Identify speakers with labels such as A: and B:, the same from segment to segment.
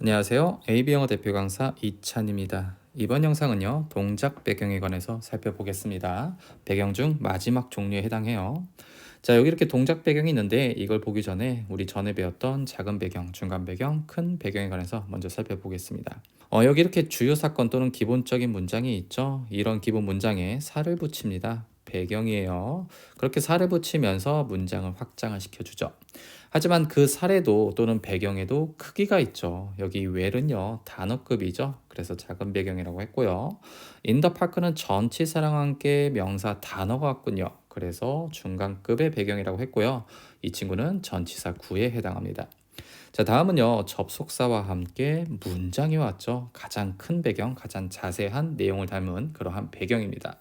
A: 안녕하세요. AB영어 대표 강사 이찬입니다. 이번 영상은요, 동작 배경에 관해서 살펴보겠습니다. 배경 중 마지막 종류에 해당해요. 자, 여기 이렇게 동작 배경이 있는데 이걸 보기 전에 우리 전에 배웠던 작은 배경, 중간 배경, 큰 배경에 관해서 먼저 살펴보겠습니다. 여기 이렇게 주요 사건 또는 기본적인 문장이 있죠. 이런 기본 문장에 살을 붙입니다. 배경이에요. 그렇게 살을 붙이면서 문장을 확장을 시켜주죠. 하지만 그 사례도 또는 배경에도 크기가 있죠. 여기 where은요, 단어급이죠. 그래서 작은 배경이라고 했고요. in the park는 전치사랑 함께 명사 단어가 왔군요. 그래서 중간급의 배경이라고 했고요. 이 친구는 전치사 구에 해당합니다. 자, 다음은요, 접속사와 함께 문장이 왔죠. 가장 큰 배경, 가장 자세한 내용을 담은 그러한 배경입니다.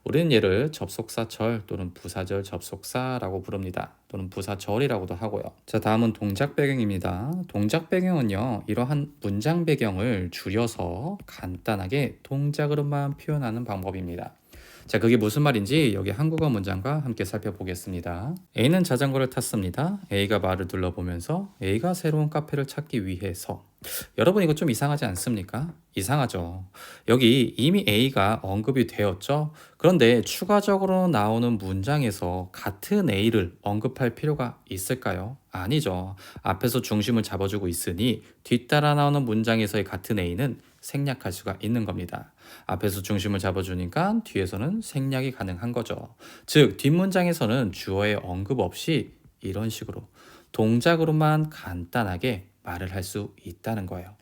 A: 우리는 얘를 접속사절 또는 부사절 접속사라고 부릅니다. 또는 부사절이라고도 하고요. 자, 다음은 동작 배경입니다. 동작 배경은요, 이러한 문장 배경을 줄여서 간단하게 동작으로만 표현하는 방법입니다. 자, 그게 무슨 말인지 여기 한국어 문장과 함께 살펴보겠습니다. A는 자전거를 탔습니다. A가 말을 둘러보면서 A가 새로운 카페를 찾기 위해서. 여러분, 이거 좀 이상하지 않습니까? 이상하죠. 여기 이미 A가 언급이 되었죠. 그런데 추가적으로 나오는 문장에서 같은 A를 언급할 필요가 있을까요? 아니죠. 앞에서 중심을 잡아주고 있으니 뒤따라 나오는 문장에서의 같은 A는 생략할 수가 있는 겁니다. 앞에서 중심을 잡아주니까 뒤에서는 생략이 가능한 거죠. 즉, 뒷문장에서는 주어의 언급 없이 이런 식으로 동작으로만 간단하게 말을 할 수 있다는 거예요.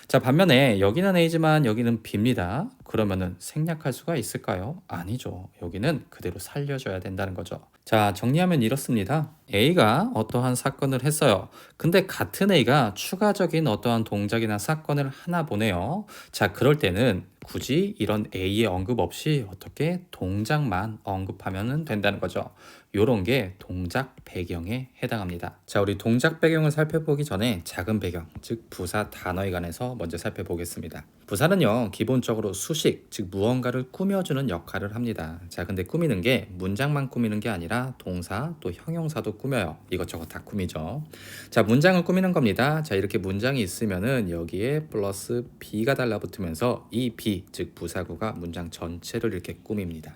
A: 자, 반면에 여기는 A지만 여기는 B입니다. 그러면은 생략할 수가 있을까요? 아니죠. 여기는 그대로 살려줘야 된다는 거죠. 자, 정리하면 이렇습니다. A가 어떠한 사건을 했어요. 근데 같은 A가 추가적인 어떠한 동작이나 사건을 하나 보내요. 자, 그럴 때는 굳이 이런 A의 언급 없이 어떻게 동작만 언급하면 된다는 거죠. 요런 게 동작 배경에 해당합니다. 자, 우리 동작 배경을 살펴보기 전에 작은 배경, 즉 부사 단어에 관해서 먼저 살펴보겠습니다. 부사는요, 기본적으로 수식, 즉 무언가를 꾸며주는 역할을 합니다. 자, 근데 꾸미는 게 문장만 꾸미는 게 아니라 동사 또 형용사도 꾸며요. 이것저것 다 꾸미죠. 자, 문장을 꾸미는 겁니다. 자, 이렇게 문장이 있으면은 여기에 플러스 B가 달라붙으면서 이 B, 즉 부사구가 문장 전체를 이렇게 꾸밉니다.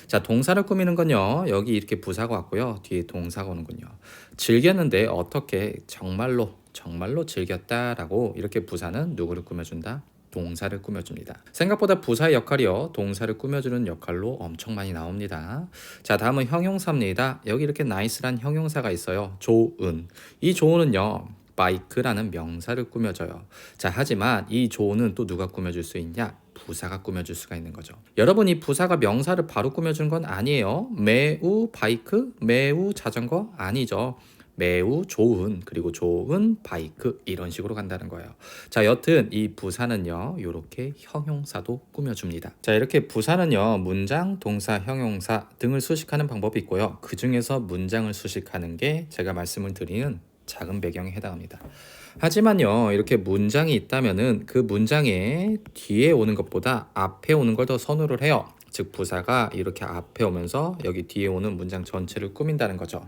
A: 자, 동사를 꾸미는 건요, 여기 이렇게 부사가 왔고요, 뒤에 동사가 오는군요. 즐겼는데 어떻게 정말로 즐겼다라고 이렇게 부사는 누구를 꾸며준다? 동사를 꾸며줍니다. 생각보다 부사의 역할이요, 동사를 꾸며주는 역할로 엄청 많이 나옵니다. 자, 다음은 형용사입니다. 여기 이렇게 나이스란 형용사가 있어요. 좋은. 이 좋은은요, 바이크라는 명사를 꾸며줘요. 자, 하지만 이 좋은은 또 누가 꾸며줄 수 있냐? 부사가 꾸며줄 수가 있는 거죠. 여러분, 이 부사가 명사를 바로 꾸며주는 건 아니에요. 매우 바이크, 매우 자전거 아니죠. 매우 좋은, 그리고 좋은 바이크, 이런 식으로 간다는 거예요. 자, 여튼 이 부사는요, 이렇게 형용사도 꾸며줍니다. 자, 이렇게 부사는요, 문장, 동사, 형용사 등을 수식하는 방법이 있고요. 그 중에서 문장을 수식하는 게 제가 말씀을 드리는 작은 배경에 해당합니다. 하지만요, 이렇게 문장이 있다면은 그 문장에 뒤에 오는 것보다 앞에 오는 걸 더 선호를 해요. 즉, 부사가 이렇게 앞에 오면서 여기 뒤에 오는 문장 전체를 꾸민다는 거죠.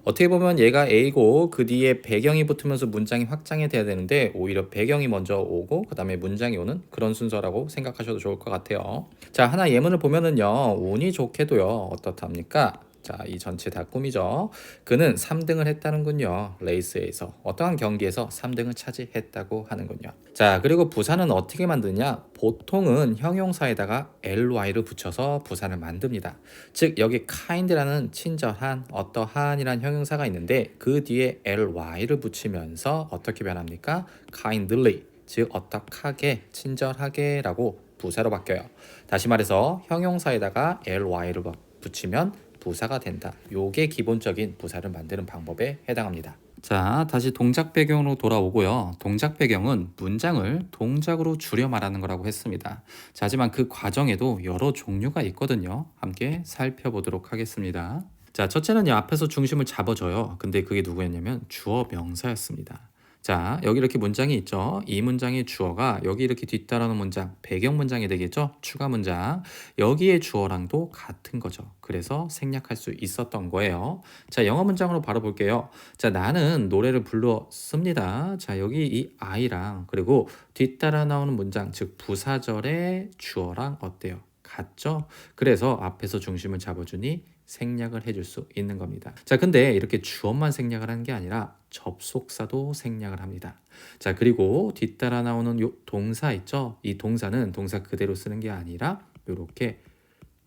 A: 어떻게 보면 얘가 A고 그 뒤에 배경이 붙으면서 문장이 확장이 돼야 되는데 오히려 배경이 먼저 오고 그 다음에 문장이 오는 그런 순서라고 생각하셔도 좋을 것 같아요. 자, 하나 예문을 보면은요, 운이 좋게도요, 어떻답니까? 자, 이 전체 다 꾸미죠. 그는 3등을 했다는군요. 레이스에서 어떠한 경기에서 3등을 차지했다고 하는군요. 자, 그리고 부사는 어떻게 만드냐? 보통은 형용사에다가 ly를 붙여서 부사를 만듭니다. 즉, 여기 kind라는 친절한, 어떠한이란 형용사가 있는데 그 뒤에 ly를 붙이면서 어떻게 변합니까? kindly, 즉 어떡하게, 친절하게 라고 부사로 바뀌어요. 다시 말해서 형용사에다가 ly를 붙이면 부사가 된다. 요게 기본적인 부사를 만드는 방법에 해당합니다. 자, 다시 동작 배경으로 돌아오고요. 동작 배경은 문장을 동작으로 줄여 말하는 거라고 했습니다. 자, 하지만 그 과정에도 여러 종류가 있거든요. 함께 살펴보도록 하겠습니다. 자, 첫째는요, 앞에서 중심을 잡아줘요. 근데 그게 누구였냐면 주어 명사였습니다. 자, 여기 이렇게 문장이 있죠. 이 문장의 주어가 여기 이렇게 뒤따르는 문장, 배경 문장이 되겠죠. 추가 문장. 여기에 주어랑도 같은 거죠. 그래서 생략할 수 있었던 거예요. 자, 영어 문장으로 바로 볼게요. 자, 나는 노래를 불렀습니다. 자, 여기 이 I랑 그리고 뒤따라 나오는 문장, 즉 부사절의 주어랑 어때요? 같죠? 그래서 앞에서 중심을 잡아주니 생략을 해줄 수 있는 겁니다. 자, 근데 이렇게 주어만 생략을 하는 게 아니라 접속사도 생략을 합니다. 자, 그리고 뒤따라 나오는 요 동사 있죠? 이 동사는 동사 그대로 쓰는 게 아니라 이렇게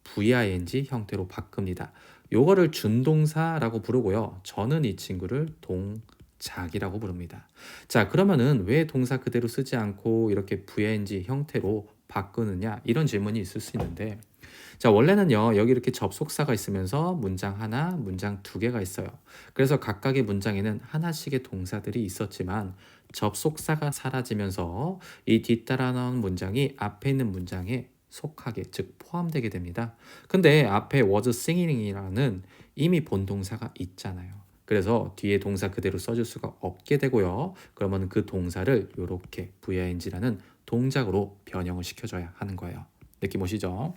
A: VING 형태로 바꿉니다. 요거를 준동사라고 부르고요. 저는 이 친구를 동작이라고 부릅니다. 자, 그러면은 왜 동사 그대로 쓰지 않고 이렇게 VING 형태로 바꾸느냐? 이런 질문이 있을 수 있는데, 자, 원래는요, 여기 이렇게 접속사가 있으면서 문장 하나, 문장 두 개가 있어요. 그래서 각각의 문장에는 하나씩의 동사들이 있었지만 접속사가 사라지면서 이 뒤따라 나오는 문장이 앞에 있는 문장에 속하게, 즉 포함되게 됩니다. 근데 앞에 was singing이라는 이미 본동사가 있잖아요. 그래서 뒤에 동사 그대로 써줄 수가 없게 되고요. 그러면 그 동사를 이렇게 VING라는 동작으로 변형을 시켜줘야 하는 거예요. 느낌 오시죠?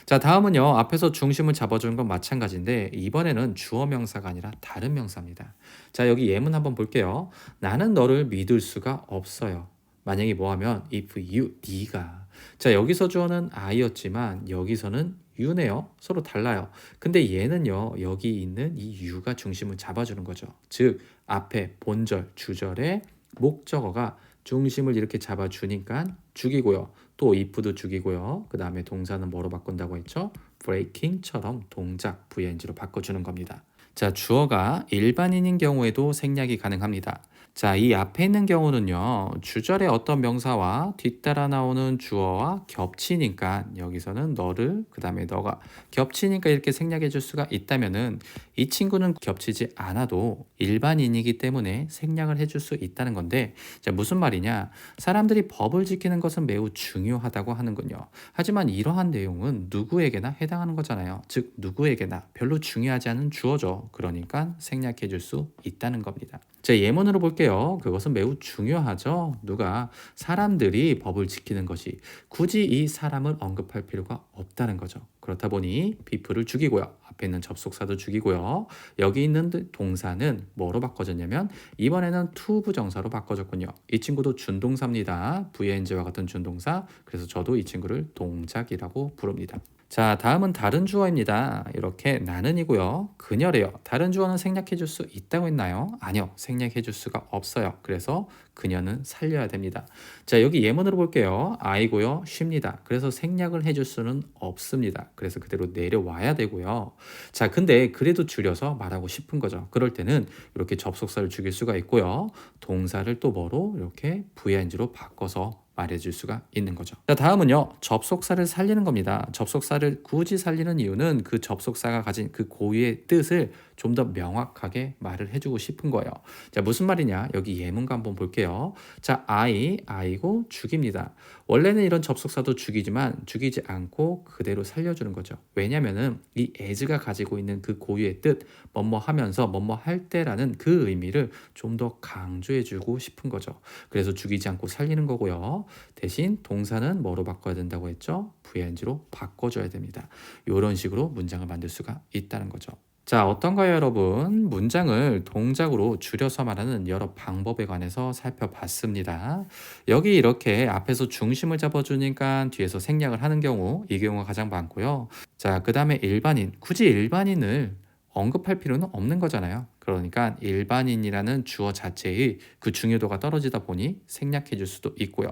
A: 자, 다음은요. 앞에서 중심을 잡아주는 건 마찬가지인데 이번에는 주어 명사가 아니라 다른 명사입니다. 자, 여기 예문 한번 볼게요. 나는 너를 믿을 수가 없어요. 만약에 뭐 하면 if you, 네가. 자, 여기서 주어는 I였지만 여기서는 you네요. 서로 달라요. 근데 얘는요. 여기 있는 이 you가 중심을 잡아주는 거죠. 즉 앞에 본절, 주절의 목적어가 중심을 이렇게 잡아주니까 죽이고요. 또 if도 죽이고요. 그 다음에 동사는 뭐로 바꾼다고 했죠? breaking처럼 동작 VNG로 바꿔주는 겁니다. 자, 주어가 일반인인 경우에도 생략이 가능합니다. 자, 이 앞에 있는 경우는요, 주절의 어떤 명사와 뒤따라 나오는 주어와 겹치니까 여기서는 너를, 그 다음에 너가 겹치니까 이렇게 생략해 줄 수가 있다면은 이 친구는 겹치지 않아도 일반인이기 때문에 생략을 해줄 수 있다는 건데, 자, 무슨 말이냐? 사람들이 법을 지키는 것은 매우 중요하다고 하는군요. 하지만 이러한 내용은 누구에게나 해당하는 거잖아요. 즉, 누구에게나 별로 중요하지 않은 주어죠. 그러니까 생략해 줄 수 있다는 겁니다. 제 예문으로 볼게요. 그것은 매우 중요하죠. 누가 사람들이 법을 지키는 것이 굳이 이 사람을 언급할 필요가 없다는 거죠. 그렇다 보니 people을 죽이고요. 앞에 있는 접속사도 죽이고요. 여기 있는 동사는 뭐로 바꿔졌냐면 이번에는 to 부정사로 바꿔졌군요. 이 친구도 준동사입니다. VNG와 같은 준동사. 그래서 저도 이 친구를 동작이라고 부릅니다. 자, 다음은 다른 주어입니다. 이렇게 나는이고요. 그녀래요. 다른 주어는 생략해 줄 수 있다고 했나요? 아니요. 생략해 줄 수가 없어요. 그래서 그녀는 살려야 됩니다. 자, 여기 예문으로 볼게요. I고요. 쉽니다. 그래서 생략을 해줄 수는 없습니다. 그래서 그대로 내려와야 되고요. 자, 근데 그래도 줄여서 말하고 싶은 거죠. 그럴 때는 이렇게 접속사를 죽일 수가 있고요. 동사를 또 뭐로 이렇게 VING로 바꿔서 말해줄 수가 있는 거죠. 자, 다음은요. 접속사를 살리는 겁니다. 접속사를 굳이 살리는 이유는 그 접속사가 가진 그 고유의 뜻을 좀 더 명확하게 말을 해주고 싶은 거예요. 자, 무슨 말이냐? 여기 예문가 한번 볼게요. 자, I고 죽입니다. 원래는 이런 접속사도 죽이지만 죽이지 않고 그대로 살려주는 거죠. 왜냐면은 이 as가 가지고 있는 그 고유의 뜻, 뭐뭐 하면서 뭐뭐 할 때라는 그 의미를 좀 더 강조해주고 싶은 거죠. 그래서 죽이지 않고 살리는 거고요. 대신 동사는 뭐로 바꿔야 된다고 했죠? VNG로 바꿔줘야 됩니다. 이런 식으로 문장을 만들 수가 있다는 거죠. 자, 어떤가요, 여러분? 문장을 동작으로 줄여서 말하는 여러 방법에 관해서 살펴봤습니다. 여기 이렇게 앞에서 중심을 잡아주니까 뒤에서 생략을 하는 경우, 이 경우가 가장 많고요. 자, 그 다음에 일반인. 굳이 일반인을 언급할 필요는 없는 거잖아요. 그러니까 일반인이라는 주어 자체의 그 중요도가 떨어지다 보니 생략해 줄 수도 있고요.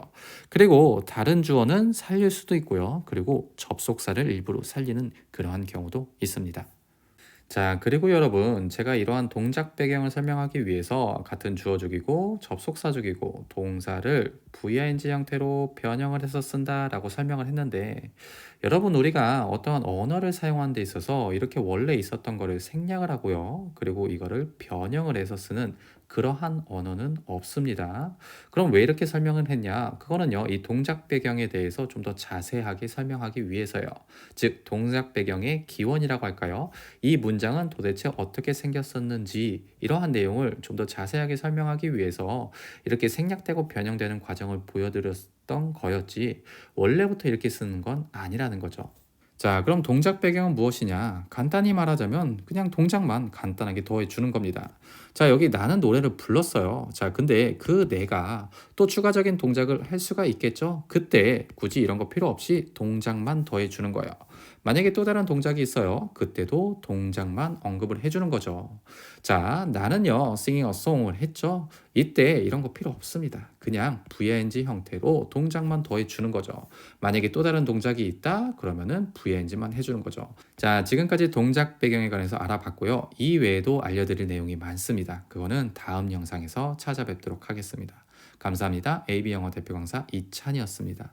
A: 그리고 다른 주어는 살릴 수도 있고요. 그리고 접속사를 일부러 살리는 그러한 경우도 있습니다. 자, 그리고 여러분, 제가 이러한 동작 배경을 설명하기 위해서 같은 주어 죽이고 접속사 죽이고 동사를 VING 형태로 변형을 해서 쓴다라고 설명을 했는데, 여러분, 우리가 어떠한 언어를 사용하는 데 있어서 이렇게 원래 있었던 거를 생략을 하고요. 그리고 이거를 변형을 해서 쓰는 그러한 언어는 없습니다. 그럼 왜 이렇게 설명을 했냐? 그거는요, 이 동작 배경에 대해서 좀 더 자세하게 설명하기 위해서요. 즉, 동작 배경의 기원이라고 할까요? 이 문장은 도대체 어떻게 생겼었는지 이러한 내용을 좀 더 자세하게 설명하기 위해서 이렇게 생략되고 변형되는 과정을 보여드렸던 거였지 원래부터 이렇게 쓰는 건 아니라는 거죠. 자, 그럼 동작 배경은 무엇이냐? 간단히 말하자면 그냥 동작만 간단하게 더해 주는 겁니다. 자, 여기 나는 노래를 불렀어요. 자, 근데 그 내가 또 추가적인 동작을 할 수가 있겠죠? 그때 굳이 이런 거 필요 없이 동작만 더해 주는 거예요. 만약에 또 다른 동작이 있어요. 그때도 동작만 언급을 해 주는 거죠. 자, 나는요, singing a song을 했죠. 이때 이런 거 필요 없습니다. 그냥 VING 형태로 동작만 더해 주는 거죠. 만약에 또 다른 동작이 있다 그러면은 VING만 해주는 거죠. 자, 지금까지 동작 배경에 관해서 알아봤고요. 이 외에도 알려드릴 내용이 많습니다. 그거는 다음 영상에서 찾아뵙도록 하겠습니다. 감사합니다. AB 영어 대표 강사 이찬이었습니다.